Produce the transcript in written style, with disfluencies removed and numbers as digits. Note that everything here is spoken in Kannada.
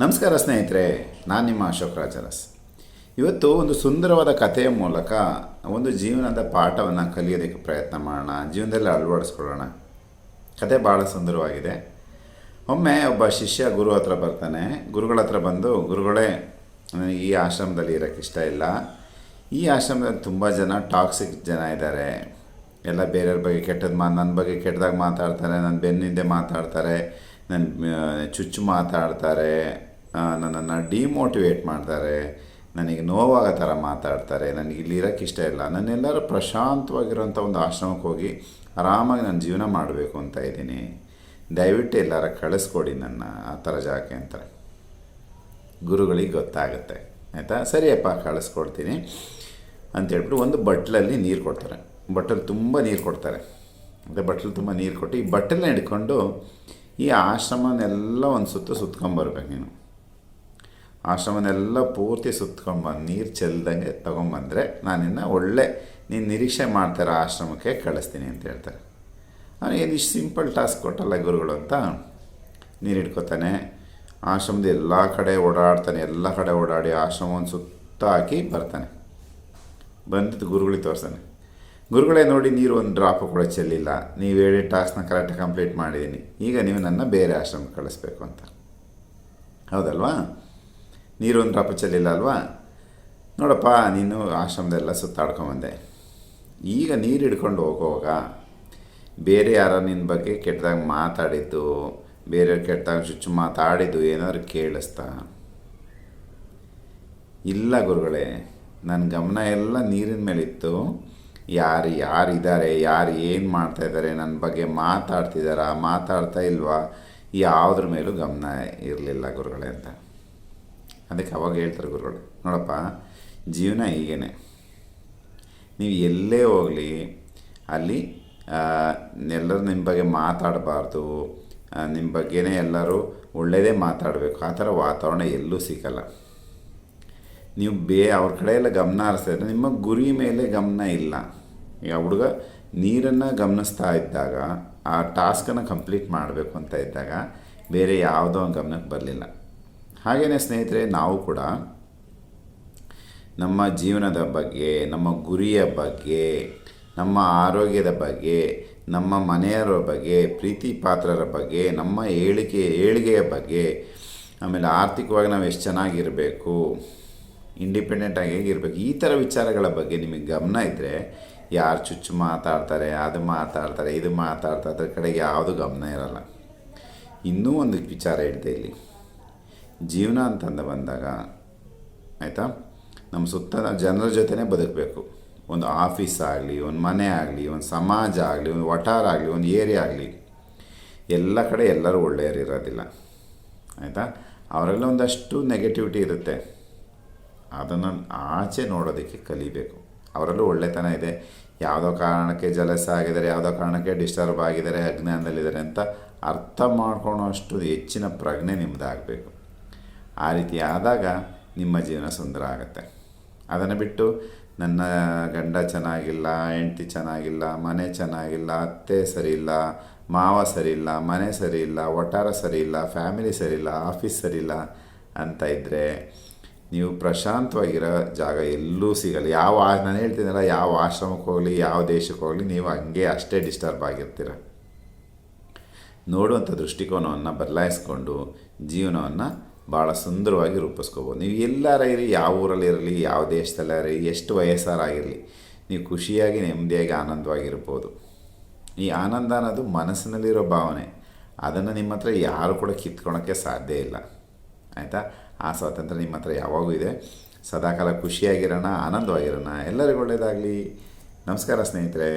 ನಮಸ್ಕಾರ ಸ್ನೇಹಿತರೆ, ನಾನು ನಿಮ್ಮ ಅಶೋಕ್ ರಾಜರಸ್. ಇವತ್ತು ಒಂದು ಸುಂದರವಾದ ಕಥೆಯ ಮೂಲಕ ಒಂದು ಜೀವನದ ಪಾಠವನ್ನು ಕಲಿಯೋದಕ್ಕೆ ಪ್ರಯತ್ನ ಮಾಡೋಣ, ಜೀವನದಲ್ಲಿ ಅಳವಡಿಸ್ಕೊಳ್ಳೋಣ. ಕತೆ ಭಾಳ ಸುಂದರವಾಗಿದೆ. ಒಮ್ಮೆ ಒಬ್ಬ ಶಿಷ್ಯ ಗುರು ಹತ್ರ ಬರ್ತಾನೆ. ಗುರುಗಳ ಹತ್ರ ಬಂದು, ಗುರುಗಳೇ, ನನಗೆ ಈ ಆಶ್ರಮದಲ್ಲಿ ಇರೋಕ್ಕೆ ಇಷ್ಟ ಇಲ್ಲ. ಈ ಆಶ್ರಮದಲ್ಲಿ ತುಂಬ ಜನ ಟಾಕ್ಸಿಕ್ ಜನ ಇದ್ದಾರೆ. ಎಲ್ಲ ಬೇರೆಯವ್ರ ಬಗ್ಗೆ ನನ್ನ ಬಗ್ಗೆ ಕೆಟ್ಟದಾಗ ಮಾತಾಡ್ತಾರೆ, ನನ್ನ ಬೆನ್ನಿಂದೆ ಮಾತಾಡ್ತಾರೆ, ನನ್ನ ಚುಚ್ಚು ಮಾತಾಡ್ತಾರೆ, ನನ್ನನ್ನು ಡಿಮೋಟಿವೇಟ್ ಮಾಡ್ತಾರೆ, ನನಗೆ ನೋವಾಗೋ ಥರ ಮಾತಾಡ್ತಾರೆ. ನನಗೆ ಇಲ್ಲಿ ಇರೋಕ್ಕೆ ಇಷ್ಟ ಇಲ್ಲ. ನಾನೆಲ್ಲರೂ ಪ್ರಶಾಂತವಾಗಿರೋಂಥ ಒಂದು ಆಶ್ರಮಕ್ಕೆ ಹೋಗಿ ಆರಾಮಾಗಿ ನಾನು ಜೀವನ ಮಾಡಬೇಕು ಅಂತ ಇದ್ದೀನಿ. ದಯವಿಟ್ಟು ಎಲ್ಲರ ಕಳಿಸ್ಕೊಡಿ ನನ್ನ ಆ ಥರ ಜಾಗಕ್ಕೆ ಅಂತಾರೆ. ಗುರುಗಳಿಗೆ ಗೊತ್ತಾಗುತ್ತೆ. ಆಯಿತಾ, ಸರಿಯಪ್ಪ ಕಳಿಸ್ಕೊಡ್ತೀನಿ ಅಂತೇಳ್ಬಿಟ್ಟು ಒಂದು ಬಟ್ಲಲ್ಲಿ ನೀರು ಕೊಡ್ತಾರೆ. ಬಟ್ಟಲು ತುಂಬ ನೀರು ಕೊಡ್ತಾರೆ. ಮತ್ತು ಬಟ್ಲು ತುಂಬ ನೀರು ಕೊಟ್ಟು ಈ ಬಟ್ಟಲನ್ನ ಹಿಡ್ಕೊಂಡು ಈ ಆಶ್ರಮನೆಲ್ಲ ಒಂದು ಸುತ್ಕೊಂಬರ್ಬೇಕು. ನೀನು ಆಶ್ರಮನೆಲ್ಲ ಪೂರ್ತಿ ಸುತ್ಕೊಂಡ್ಬಂದು ನೀರು ಚೆಲ್ದಂಗೆ ತೊಗೊಂಬಂದರೆ ನಾನಿನ್ನು ನೀನು ನಿರೀಕ್ಷೆ ಮಾಡ್ತಾರೆ ಆಶ್ರಮಕ್ಕೆ ಕಳಿಸ್ತೀನಿ ಅಂತ ಹೇಳ್ತಾರೆ. ಅವನಿಗೆ ಇಷ್ಟು ಸಿಂಪಲ್ ಟಾಸ್ಕ್ ಕೊಟ್ಟಲ್ಲ ಗುರುಗಳು ಅಂತ ನೀರು ಹಿಡ್ಕೊತಾನೆ. ಆಶ್ರಮದ ಎಲ್ಲ ಕಡೆ ಓಡಾಡ್ತಾನೆ. ಎಲ್ಲ ಕಡೆ ಓಡಾಡಿ ಆಶ್ರಮವನ್ನು ಸುತ್ತ ಹಾಕಿ ಬರ್ತಾನೆ. ಬಂದಿದ್ದು ಗುರುಗಳಿಗೆ ತೋರಿಸ್ತಾನೆ. ಗುರುಗಳೇ ನೋಡಿ, ನೀರು ಒಂದು ಡ್ರಾಪು ಕೂಡ ಚೆಲ್ಲಿಲ್ಲ. ನೀವು ಹೇಳಿ ಟಾಸ್ಕ್ನ ಕರೆಕ್ಟಾಗಿ ಕಂಪ್ಲೀಟ್ ಮಾಡಿದ್ದೀನಿ. ಈಗ ನೀವು ನನ್ನ ಬೇರೆ ಆಶ್ರಮಕ್ಕೆ ಕಳಿಸ್ಬೇಕು ಅಂತ. ಹೌದಲ್ವಾ? ನೀರು ಒಂದು ಡ್ರಾಪು ಚೆಲ್ಲಿಲ್ಲ ಅಲ್ವಾ? ನೋಡಪ್ಪ, ನೀನು ಆಶ್ರಮದೆಲ್ಲ ಸುತ್ತಾಡ್ಕೊಂಬಂದೆ. ಈಗ ನೀರು ಹಿಡ್ಕೊಂಡು ಹೋಗುವಾಗ ಬೇರೆ ಯಾರೋ ನಿನ್ನ ಬಗ್ಗೆ ಕೆಟ್ಟದಾಗ ಮಾತಾಡಿದ್ದು, ಬೇರೆಯವ್ರು ಕೆಟ್ಟದಾಗ ಚುಚ್ಚು ಮಾತಾಡಿದ್ದು ಏನಾದ್ರು ಕೇಳಿಸ್ತಾ? ಇಲ್ಲ ಗುರುಗಳೇ, ನನ್ನ ಗಮನ ಎಲ್ಲ ನೀರಿನ ಮೇಲಿತ್ತು. ಯಾರಿದ್ದಾರೆ, ಯಾರು ಏನು ಮಾಡ್ತಾಯಿದ್ದಾರೆ, ನನ್ನ ಬಗ್ಗೆ ಮಾತಾಡ್ತಿದ್ದಾರಾ, ಮಾತಾಡ್ತಾ ಇಲ್ವಾ, ಯಾವುದ್ರ ಮೇಲೂ ಗಮನ ಇರಲಿಲ್ಲ ಗುರುಗಳೇ ಅಂತ. ಅದಕ್ಕೆ ಅವಾಗ ಹೇಳ್ತಾರೆ ಗುರುಗಳು, ನೋಡಪ್ಪ, ಜೀವನ ಹೀಗೇ. ನೀವು ಎಲ್ಲೇ ಹೋಗಲಿ ಅಲ್ಲಿ ಎಲ್ಲರೂ ನಿಮ್ಮ ಬಗ್ಗೆ ಮಾತಾಡಬಾರ್ದು. ನಿಮ್ಮ ಬಗ್ಗೆನೇ ಎಲ್ಲರೂ ಒಳ್ಳೆಯದೇ ಮಾತಾಡಬೇಕು. ಆ ಥರ ವಾತಾವರಣ ಎಲ್ಲೂ ಸಿಗಲ್ಲ. ನೀವು ಅವ್ರ ಕಡೆ ಎಲ್ಲ ಗಮನ ಹರಿಸ್ತಾ ಇದ್ದರೆ ನಿಮ್ಮ ಗುರಿ ಮೇಲೆ ಗಮನ ಇಲ್ಲ. ಈಗ ಹುಡುಗ ನೀರನ್ನು ಗಮನಿಸ್ತಾ ಇದ್ದಾಗ, ಆ ಟಾಸ್ಕನ್ನು ಕಂಪ್ಲೀಟ್ ಮಾಡಬೇಕು ಅಂತ ಇದ್ದಾಗ ಬೇರೆ ಯಾವುದೋ ಒಂದು ಗಮನಕ್ಕೆ ಬರಲಿಲ್ಲ. ಹಾಗೆಯೇ ಸ್ನೇಹಿತರೆ, ನಾವು ಕೂಡ ನಮ್ಮ ಜೀವನದ ಬಗ್ಗೆ, ನಮ್ಮ ಗುರಿಯ ಬಗ್ಗೆ, ನಮ್ಮ ಆರೋಗ್ಯದ ಬಗ್ಗೆ, ನಮ್ಮ ಮನೆಯವರ ಬಗ್ಗೆ, ಪ್ರೀತಿ ಪಾತ್ರರ ಬಗ್ಗೆ, ನಮ್ಮ ಏಳಿಗೆಯ ಬಗ್ಗೆ, ಆಮೇಲೆ ಆರ್ಥಿಕವಾಗಿ ನಾವು ಎಷ್ಟು ಚೆನ್ನಾಗಿರಬೇಕು, ಇಂಡಿಪೆಂಡೆಂಟಾಗಿ ಹೇಗಿರಬೇಕು, ಈ ಥರ ವಿಚಾರಗಳ ಬಗ್ಗೆ ನಿಮಗೆ ಗಮನ ಇದ್ದರೆ ಯಾರು ಚುಚ್ಚು ಮಾತಾಡ್ತಾರೆ, ಅದು ಮಾತಾಡ್ತಾರೆ, ಇದು ಮಾತಾಡ್ತಾರೆ, ಅದ್ರ ಕಡೆಗೆ ಯಾವುದು ಗಮನ ಇರಲ್ಲ. ಇನ್ನೂ ಒಂದು ವಿಚಾರ ಹೇಳ್ತೆ ಇಲ್ಲಿ. ಜೀವನ ಅಂತಂದು ಬಂದಾಗ, ಆಯಿತಾ, ನಮ್ಮ ಸುತ್ತ ಜನರ ಜೊತೆನೇ ಬದುಕಬೇಕು. ಒಂದು ಆಫೀಸ್ ಆಗಲಿ, ಒಂದು ಮನೆ ಆಗಲಿ, ಒಂದು ಸಮಾಜ ಆಗಲಿ, ಒಂದು ವಠಾರ ಆಗಲಿ, ಒಂದು ಏರಿಯಾ ಆಗಲಿ, ಎಲ್ಲ ಕಡೆ ಎಲ್ಲರೂ ಒಳ್ಳೆಯರು ಇರೋದಿಲ್ಲ. ಆಯಿತಾ, ಅವರೆಲ್ಲ ಒಂದಷ್ಟು ನೆಗೆಟಿವಿಟಿ ಇರುತ್ತೆ. ಅದನ್ನು ಆಚೆ ನೋಡೋದಕ್ಕೆ ಕಲಿಬೇಕು. ಅವರಲ್ಲೂ ಒಳ್ಳೆತನ ಇದೆ. ಯಾವುದೋ ಕಾರಣಕ್ಕೆ ಜಲಸ ಆಗಿದ್ದಾರೆ, ಯಾವುದೋ ಕಾರಣಕ್ಕೆ ಡಿಸ್ಟರ್ಬ್ ಆಗಿದ್ದಾರೆ, ಅಜ್ಞಾನದಲ್ಲಿದ್ದಾರೆ ಅಂತ ಅರ್ಥ ಮಾಡ್ಕೊಳ್ಳೋ ಅಷ್ಟು ಹೆಚ್ಚಿನ ಪ್ರಜ್ಞೆ ನಿಮ್ಮದಾಗಬೇಕು. ಆ ರೀತಿ ಆದಾಗ ನಿಮ್ಮ ಜೀವನ ಸುಂದರ ಆಗುತ್ತೆ. ಅದನ್ನು ಬಿಟ್ಟು ನನ್ನ ಗಂಡ ಚೆನ್ನಾಗಿಲ್ಲ, ಹೆಂಡತಿ ಚೆನ್ನಾಗಿಲ್ಲ, ಮನೆ ಚೆನ್ನಾಗಿಲ್ಲ, ಅತ್ತೆ ಸರಿ ಇಲ್ಲ, ಮಾವ ಸರಿ ಇಲ್ಲ, ಮನೆ ಸರಿ ಇಲ್ಲ, ವಠಾರ ಸರಿ ಇಲ್ಲ, ಫ್ಯಾಮಿಲಿ ಸರಿ ಇಲ್ಲ, ಆಫೀಸ್ ಸರಿ ಇಲ್ಲ ಅಂತ ಇದ್ದರೆ ನೀವು ಪ್ರಶಾಂತವಾಗಿರೋ ಜಾಗ ಎಲ್ಲೂ ಸಿಗಲ್ಲ. ನಾನು ಹೇಳ್ತೀನಲ್ಲ, ಯಾವ ಆಶ್ರಮಕ್ಕೆ ಹೋಗಲಿ, ಯಾವ ದೇಶಕ್ಕೆ ಹೋಗಲಿ, ನೀವು ಹಂಗೆ ಅಷ್ಟೇ ಡಿಸ್ಟರ್ಬ್ ಆಗಿರ್ತೀರ. ನೋಡುವಂಥ ದೃಷ್ಟಿಕೋನವನ್ನು ಬದಲಾಯಿಸ್ಕೊಂಡು ಜೀವನವನ್ನು ಭಾಳ ಸುಂದರವಾಗಿ ರೂಪಿಸ್ಕೋಬೋದು. ನೀವು ಎಲ್ಲಾರ ಇರಿ, ಯಾವ ಊರಲ್ಲಿ ಇರಲಿ, ಯಾವ ದೇಶದಲ್ಲಾರಿ, ಎಷ್ಟು ವಯಸ್ಸಾರಾಗಿರಲಿ, ನೀವು ಖುಷಿಯಾಗಿ ನೆಮ್ಮದಿಯಾಗಿ ಆನಂದವಾಗಿರ್ಬೋದು. ಈ ಆನಂದ ಅನ್ನೋದು ಮನಸ್ಸಿನಲ್ಲಿರೋ ಭಾವನೆ. ಅದನ್ನು ನಿಮ್ಮ ಹತ್ರ ಯಾರು ಕೂಡ ಕಿತ್ಕೊಳೋಕ್ಕೆ ಸಾಧ್ಯ ಇಲ್ಲ. ಆಯಿತಾ, ಆ ಸ್ವಾತಂತ್ರ್ಯ ನಿಮ್ಮ ಹತ್ರ ಯಾವಾಗೂ ಇದೆ. ಸದಾಕಾಲ ಖುಷಿಯಾಗಿರೋಣ, ಆನಂದವಾಗಿರೋಣ. ಎಲ್ಲರಿಗೂ ಒಳ್ಳೆಯದಾಗಲಿ. ನಮಸ್ಕಾರ ಸ್ನೇಹಿತರೆ.